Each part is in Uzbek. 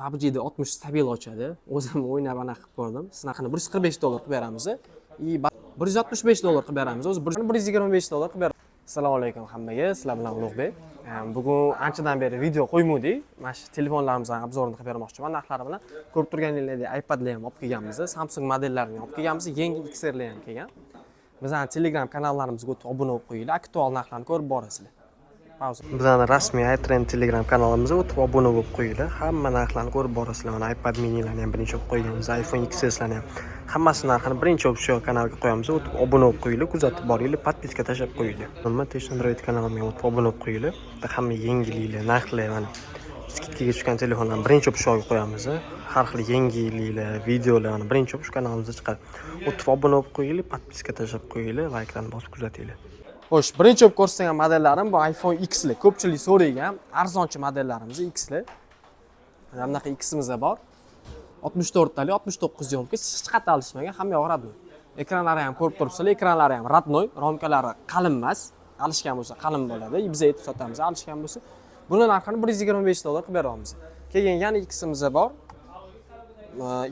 PUBG'da 60 stabil ochadi. O'zim o'ynab anaqa qilib ko'rdim. Sinaqani $145 qilib beramiz. $165 qilib beramiz. O'zi $125 qilib beramiz. Assalomu alaykum hammaga. Sizlar bilan Ulug'bek. Bugun anchadan beri video qo'ymadik. Mana shu telefonlarimizning obzorini qilib bermoqchiman. Narxlari bilan ko'rib turganingizdek iPadlar ham olib kelganmiz. Samsung modellarini olib kelganmiz. Yangi XRlar ham kelgan. Bizning Telegram kanallarimizga o'tib obuna bo'lib qo'yinglar. Aktual narxlarni ko'rib borasizlar. Bizning rasmiy iTrend Telegram kanalimizga o'tib obuna bo'lib qo'yinglar. Hamma narxlarni ko'rib borasizlar. Mana iPad minilarni ham birinchi olib qo'yganmiz. iPhone XSlarni ham hammasi narxini birinchi olib shu kanalga qo'yamiz. O'tib obuna bo'lib qo'yinglar, kuzatib boringlar, podpiska tashlab qo'yinglar. Nima Technoandroid kanalimga o'tib obuna bo'lib qo'yinglar. Hamma yangiliklar, narxlar mana skidkaga tushgan telefonlarni birinchi olib shu qo'yamiz. Har xil yangiliklar, videolarni birinchi olib shu kanalimizga chiqadi. O'tib obuna bo'lib qo'yinglar, podpiska tashlab qo'yinglar, layklarni bosib kuzatinglar. Xo'sh, birinchi olib ko'rsatilgan modellarim bu iPhone X'lar. Ko'pchilik so'ragan arzonchi modellarimiz X'lar. Mana bunaqa X'imiz bor. 64 talik, 69 yomka, hech qattiq alishmagan, hamma yoq radnoy. Ekranlari ham ko'rib turibsizlar, ekranlari ham radnoy, romkalari qalin emas. Alishgan bo'lsa qalin bo'ladi. Biz aytib sotamiz, alishgan bo'lsa. Buni narxini $125 qilib beramiz. Keyin yana X'imiz bor.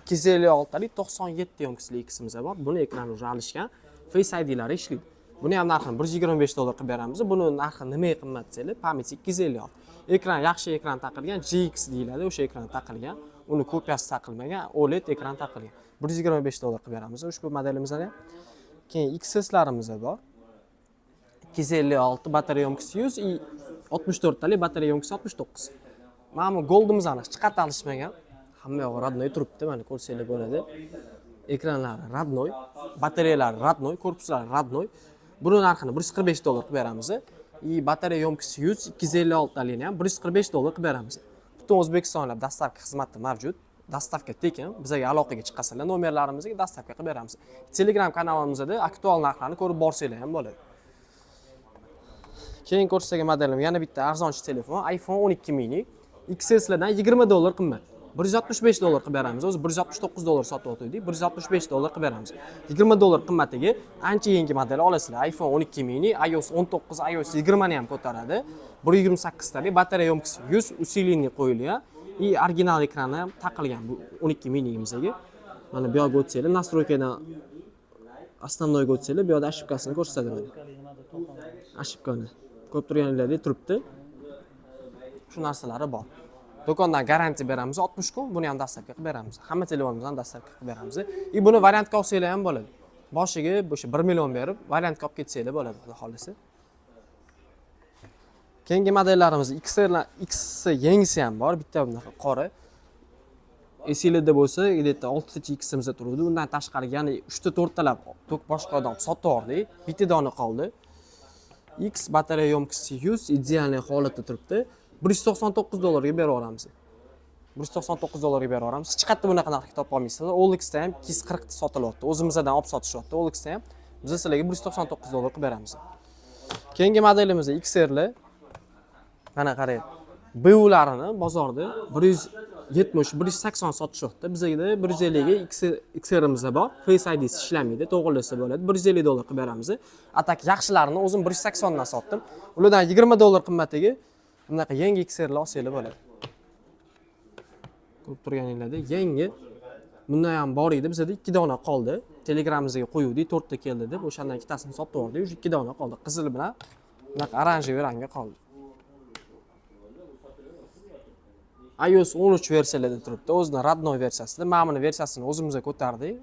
256 talik, 97 yomkali X'imiz bor. Buni ekrani уже alishgan, Face ID'lari ishlaydi. Buni ham narxini $125 qilib beramiz. Buni narxi nimaga qimmat desanglar, pamyat 256. Ekran yaxshi ekran taqilgan, GX deyiladi, o'sha ekran taqilgan. Uni kopiyasi taqilmagan, OLED ekran taqilgan. $125 qilib beramiz ushbu modelimizdan ham. Keyin XSlarimiz bor. 256 batareya yomkisi 100, 64 talik batareya yomkisi 69. Mana bu Gold'imiz aniq chiqat alishmagan. Hamma yo'q radnoy turibdi, mana ko'rsanglar bo'ladi. Ekranlari radnoy, batareyalari radnoy, korpuslari radnoy. Buni narxini $145 qilib beramiz. Batareya yomkisi 100, 256 talikni ham $145 qilib beramiz. Butun O'zbekistonlab dostavka xizmati mavjud. Dostavka tekin. Bizga aloqaga chiqasizlar, nomerlarimizga dostavka qilib beramiz. Telegram kanalimizda aktual narxlarni ko'rib borsanglar ham bo'ladi. Keyin ko'rsatilgan modelim yana bitta arzonchi telefon, iPhone 12 mini. XSlardan $20 qimmat. $165 qilib beramiz. O'zi $169 sotib o'tdik, $165 qilib beramiz. $20 qimmatiga ancha yangi model olasizlar. iPhone 12 mini, iOS 19, iOS 20 ni ham ko'taradi. 128 talik, batareya yomkisi 100, усиленный qo'yilgan. Original ekrani ham taqilgan bu 12 minimizga. Mana bu yoqqa o'tsanglar, настройкаdan основнойga o'tsanglar, bu yoqda ошибкасini ko'rsatadi mana. Ошибкani ko'rib turganingizdek turibdi. Shu narsalari bor. Do'kondan garantiya beramiz 60 kun, buni ham dastavka qilib beramiz. Hamma telefonimizdan dastavka qilib beramiz. Buni variantga olsanglar ham bo'ladi. Boshiga o'sha 1 million berib, variantga olib ketsanglar bo'ladi, xudo xolisa. Keyingi modellarimiz X yangisi ham bor, bitta bunaqa qora. Esingizda bo'lsa, где-то 6 X'imiz turadi. Undan tashqari yana 3 ta 4 talab boshqa odam sotib yubordik. Bitta dona qoldi. X batareya yomkisi 100, ideal holatda turibdi. $199 ga berib olamiz. $199 ga berib olamiz. Hech qayerda bunaqa narxga topa olmaysizlar. OLXda ham 240 ta sotilyapti. O'zimizdan olib sotishyapti. OLXda ham biz sizlarga $199 qilib beramiz. Keyingi modelimiz XRlar. Mana qarang. BU'larini bozorda 170-180 sotishyapti. Bizda 150 ga XR'imiz bor. Face ID ishlamaydi, to'g'rilasa bo'ladi. $150 qilib beramiz. Atak yaxshilarini o'zim 180 dan sotdim. Ulardan $20 qimmatiga bunaqa yangi XRlar olsanglar bo'ladi. Ko'rib turganingizdek, yangi bundan ham bor edi. Bizda 2 dona qoldi. Telegramimizga qo'yuvdik, 4 ta keldi deb, o'shandan ikkitasini sotib yubordik. O'sha 2 dona qoldi. Qizil bilan bunaqa oranjiy rangga qoldi. iOS 13 versiyalarida turibdi. O'zining radnoy versiyasida. Mana buni versiyasini o'zimizga ko'tardik.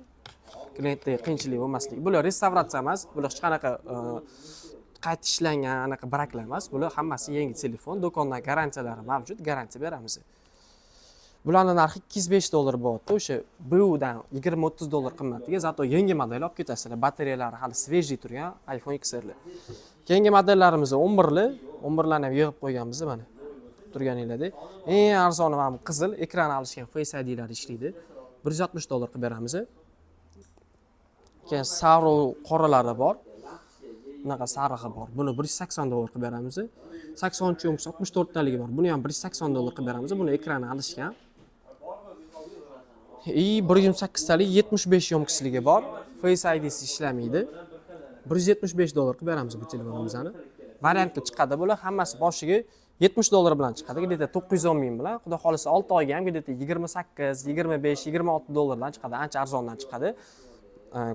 Klientlarga qiyinchilik bo'lmasligi. Bular restavratsiya emas, bular hech qanaqa qayta ishlangan anaqa baraklar emas. Bular hammasi yangi telefon. Do'kondan garantiyalari mavjud, garantiya beramiz. Bularning narxi $205 bo'lyapti. O'sha BUdan $20-30 qimmatiga, zato yangi model olib ketasizlar. Batareyalari hali svejий turgan iPhone XRlar. Keyingi modellarimiz 11lar. 11larni ham yig'ib qo'yganmiz mana. Turganingizdek, eng arzoni ham qizil, ekran alishgan Face ID'lar ishlaydi. $160 qilib beramiz. Keyin sariq qoralari bor. Bunaqa sarig'i bor. Buni $180 qilib beramiz. 80 yomkisi 64 taligi bor. Buni ham $180 qilib beramiz. Buni ekrani alishgan. 128 talik 75 yomkisligi bor. Face ID'si ishlamaydi. $175 qilib beramiz bu telefonimizni. Variantga chiqadi bular, hammasi boshiga $70 bilan chiqadi. Где-то 910 ming bilan, xudo xolisa 6 oyga ham где-то 28, 25, 26 dollardan chiqadi. Ancha arzondan chiqadi.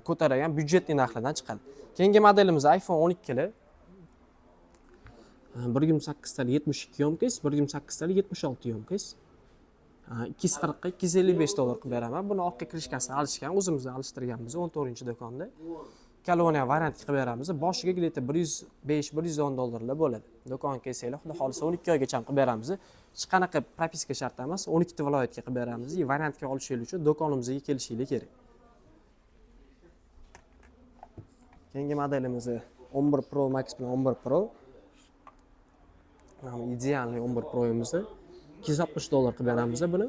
Ko'tarilgan byudjetli narxlardan chiqadi. Keyingi modelimiz iPhone 12li. 1.8 tali 72 yomkis, 1.8 tali 76 yomkis. 240 ga $255 qilib beraman. Buni orqa krishkasini alishgan, o'zimiz alishtirganmiz 14-do'konda. Kaloniya variant qilib beramiz. Boshiga где-то 105-110 dollarlar bo'ladi. Do'konga kelsanglar, xudo xolisa 12 oygacha qilib beramiz. Hech qanaqa propiska shart emas, 12 ta viloyatga qilib beramiz. Variantga olishingiz uchun do'konimizga kelishingiz kerak. Keyingi modelimiz 11 Pro Max bilan 11 Pro. Mana idealni 11 Pro'miz. $260 qilib beramiz buni.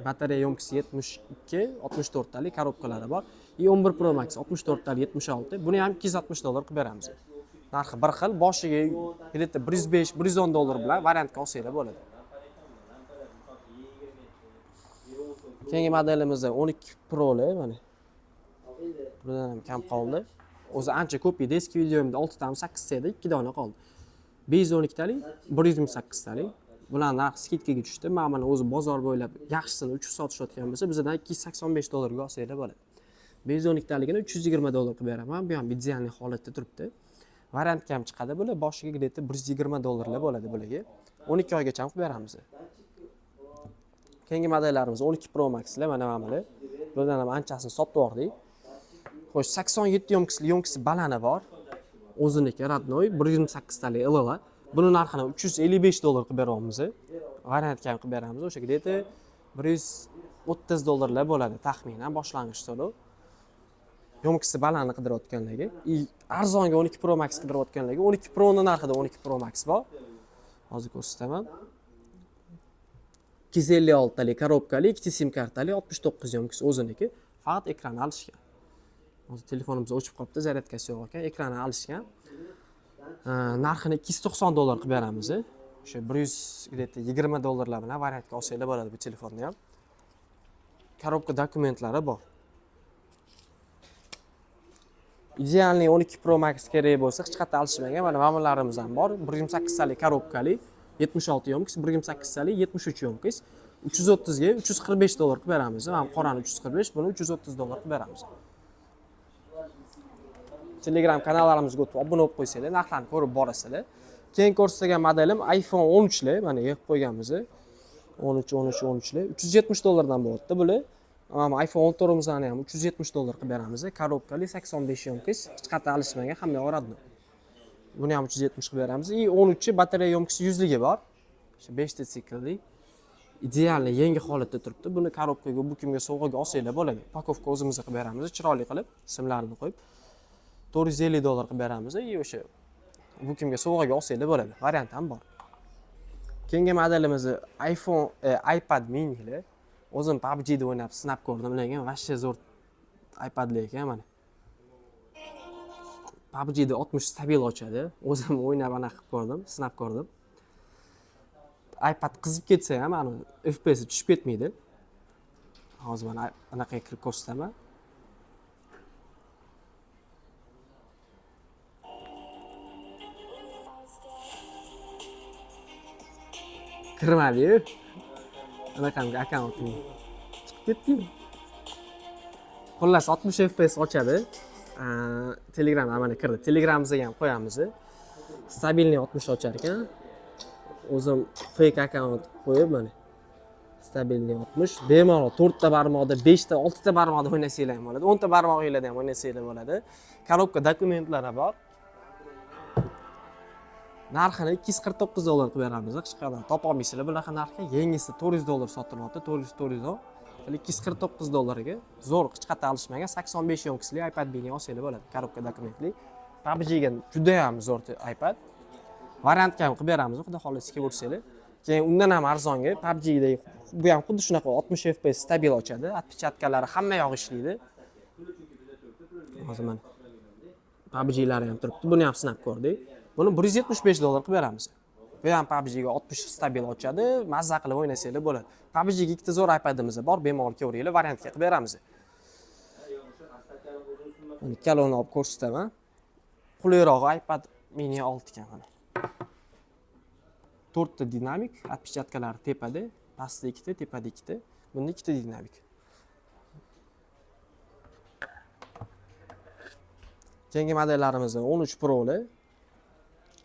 Batareya yomkisi 72, 64 talik korobkalari bor. 11 Pro Max 64 talik 76. Buni ham $260 qilib beramiz. Narxi bir xil, boshiga где-то 105-110 dollar bilan variantga olsanglar bo'ladi. Keyingi modelimiz 12 Pro'li, mana. Bundan ham kam qoldi. O'zi ancha ko'p edi. Eski videomda 6 tami 8 ta edi, 2 dona qoldi. 512 talik, 128 talik. Bular narx skidkaga tushdi. Mana o'zi bozor bo'ylab yaxshisini 300 sotishayotgan bo'lsa, bizdan $285 ga olsanglar bo'ladi. 512 taligini $320 qilib beraman. Bu ham idealniy holatda turibdi. Variantga ham chiqadi bular. Boshiga где-то $120 bo'ladi bularga. 12 oygacha qilib beramiz. Keyingi modellarimiz 12 Pro Max'lar, mana bular. Bulardan ham anchasini sotib yubordik. Xo'sh, 87 yomkisi balani bor. O'ziniki radnoy 128 talik ilova. Buni narxini $355 qilib beryapmiz. Variantga ham qilib beramiz. O'sha где-то $130 bo'ladi taxminan boshlang'ich to'lov. Yomkisi balani qidirayotganlarga, arzonga 12 Pro Max qidirayotganlarga 12 Pro ning narxida 12 Pro Max bor. Hozir ko'rsataman. 256 talik korobkali, 2 sim kartali, 69 yomkisi o'ziniki. Faqat ekranni alishgan. Hozir telefonimiz o'chib qolibdi, zaryadkasi yo'q ekan, ekranni alishgan. Narxini $290 qilib beramiz. O'sha $120 bilan variantga olsanglar bo'ladi bu telefonni ham. Korobka dokumentlari bor. Idealni 12 Pro Max kerak bo'lsa, hech qayerda alishmagan mana ma'mullarimiz ham bor. 128 talik korobkali, 76 yomkis, 128 talik, 73 yomkis. 330 ga $345 qilib beramiz. Mana qorani 345, buni $330 qilib beramiz. Telegram kanallarimizga o'tib obuna bo'lib qo'ysanglar, narxlarni ko'rib borasizlar. Keyin ko'rsatilgan modelim iPhone 13lar, mana yig'ib qo'yganmiz. 13lar $370 dan bo'lyapti bular. Mana iPhone 14'imizni ham $370 qilib beramiz. Korobkali 85 yomkis, hech qayerda alishmagan, hamma yo'radi. Buni ham 370 qilib beramiz. 13 batareya yomkisi 100 ga bor. O'sha 5 ta siklli. Idealni yangi holatda turibdi. Buni korobkaga, bu kimga sovg'aga olsanglar bo'ladi. Pakovka o'zimizga qilib beramiz, chiroyli qilib, ismlarini qo'yib. $450 qilib beramiz. O'sha bu kimga sovg'aga olsanglar bo'ladi. Variant ham bor. Keyingi modelimiz iPad minilar. O'zim PUBG da o'ynab sinab ko'rdim, lekin vashcha zo'r iPadlar ekan mana. PUBG da 60 stabil ochadi. O'zim o'ynab ana qilib ko'rdim, sinab ko'rdim. iPad qizib ketsa ham ana FPS tushib ketmaydi. Hozir mana anaqa kirib ko'rsataman. Kirmadi-yu. Anaqangi akkauntim chiqib ketdi. Xullas 60 FPS ochadi. Telegram mana kirdi. Telegramimizga ham qo'yamiz. Stabilniy 60 ochar ekan. O'zim fake akkaunt qo'yib mana. Stabilniy 60. Bemalol 4 ta barmoqda, 5 ta, 6 ta barmoqda o'ynasanglar ham bo'ladi. 10 ta barmog'ingizda ham o'ynasanglar bo'ladi. Korobka dokumentlari bor. Narxini $249 qilib beramiz. Hech qanday topa olmaysizlar bunaqa narxga. Yangisi $400 sotilyapti, 400. $249 ga zo'r hech qayerda alishmagan 85 yomkisli iPad mini olsanglar bo'ladi. Korobka dokumentli. PUBG ga juda ham zo'r iPad. Variantga ham qilib beramiz, xudo xolisa ko'rsanglar. Keyin undan ham arzonga PUBG da bu ham xuddi shunaqa 60 FPS stabil ochadi. Отпечаткалari hamma yoq ishlaydi. Hozir mana PUBG lari ham turibdi. Buni ham sinab ko'rdik. Buni $175 qilib beramiz. Bu ham PUBG ga 60 stabil ochadi, mazza qilib o'ynasanglar bo'ladi. PUBG ga ikkita zo'r iPadimiz bor, bemalol ko'ringlar, variantga qilib beramiz. Mana ikkalani olib ko'rsataman. Qulayroq iPad mini 6 ekan mana. 4 ta dinamik, отпечаткалari tepada, pastda 2 ta, tepada 2 ta. Bunda 2 ta dinamik. Keyingi modellarimiz 13 Pro'li.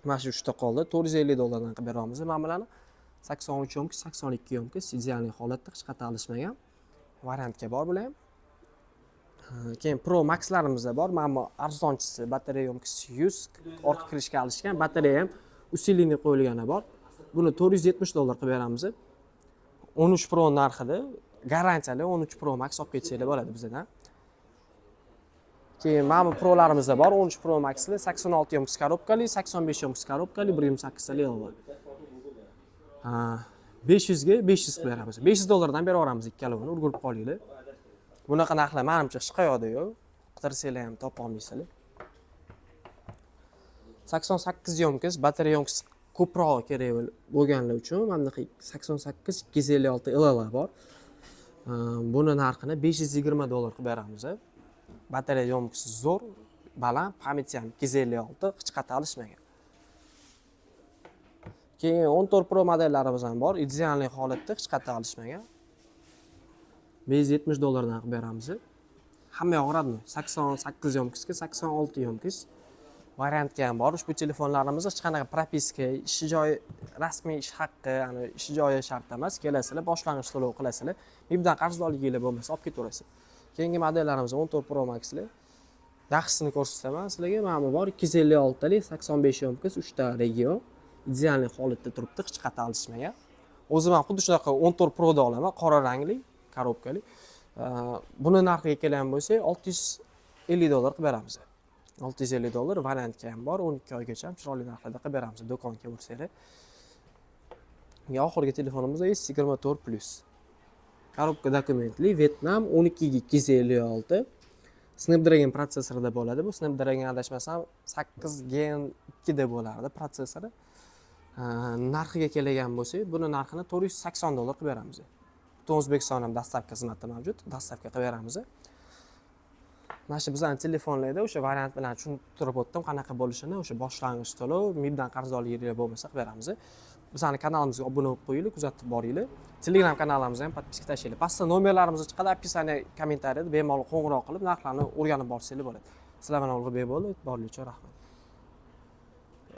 Mana shu 3 ta qoldi. $450 qilib beramiz. Mana bularni 83 yomkiz, 82 yomkiz, ideal holatda hech qanaqa alishmagan variantga bor bular ham. Keyin Pro Max'larimiz bor. Mana bu arzonchisi, batareya yomkisi 100, orqa kirishga alishgan, batareya ham усиленный qo'yilgani bor. Buni $470 qilib beramiz. 13 Pro narxida, garantiyali 13 Pro Max olib ketsanglar bo'ladi bizdan. Keyin mana bu Pro'larimiz bor. 13 Pro Max'li 86 yomkiz korobkali, 85 yomkiz korobkali, 1.8 tali bor. 500 ga 500 qilib beramiz. $500 dan berib yuboramiz ikkalovini, o'rgilib qolinglar. Bunaqa narxlar menimcha hech qayerda yo'q. Qidirsanglar ham topa olmaysizlar. 88 yomkiz, batareya yomkiz ko'proq kerak bo'lganlar uchun mana bunaqa 88 256 LL bor. Buni narxini $520 qilib beramiz. Batareya yomkisi zo'r, baland, pamyati ham 256, hech qanaqa alishmagan. Keyin 14 Pro modellarimiz ham bor, ideal holatda, hech qanaqa alishmagan. $570 dan qilib beramiz. Hamma yoq uradimi? 88 yomkizga 86 yomkiz variantga ham bor. Ushbu telefonlarimiz hech qanaqa propiska, ish joyi, rasmiy ish haqqi, ish joyi shart emas. Kelasizlar, boshlang'ich to'lov qilasizlar. Mibdan qarzdorligingiz bo'lmasa olib ketaverasiz. Keyingi modellarimiz 14 Pro Max'li. Yaxshisini ko'rsataman sizlarga. Mana bu bor 256 talik, 85 yomkiz, 3 ta region. Ideal holatda turibdi, hech qanaqa alishmagan. O'zim ham xuddi shunaqa 14 Pro da olaman, qora rangli, korobkali. Buni narxiga kelgan bo'lsa, $650 qilib beramiz. $650 variantga ham bor, 12 oygacha ham chiroyli narxlarda qilib beramiz do'konga borsanglar. Oxirgi telefonimiz S24 Plus. Korobka dokumentli, Vietnam 12 ga 256. Snapdragon protsessorida bo'ladi. Bu Snapdragon adashmasam 8 Gen 2 da bo'lardi protsessori. Narxiga kelgan bo'lsa, buni narxini $480 qilib beramiz. Butun O'zbekiston ham dastavka xizmati mavjud, dastavka qilib beramiz. Mana shu bizning telefonlarda o'sha variant bilan tushuntirib o'tdim, qanaqa bo'lishini, o'sha boshlang'ich to'lov, mibdan qarzdorligingiz bo'lmasa qilib beramiz. Bizning kanalimizga obuna bo'lib qo'yinglar, kuzatib boringlar. Telegram kanalimizga ham podpiska tashlaylik. Pastda nomerlarimiz chiqadi, opisiya kommentariyada bemalol qo'ng'iroq qilib narxlarni o'rganib borsanglar bo'ladi. Sizlar bilan Ulug'bek bo'ldi, borlicha rahmat.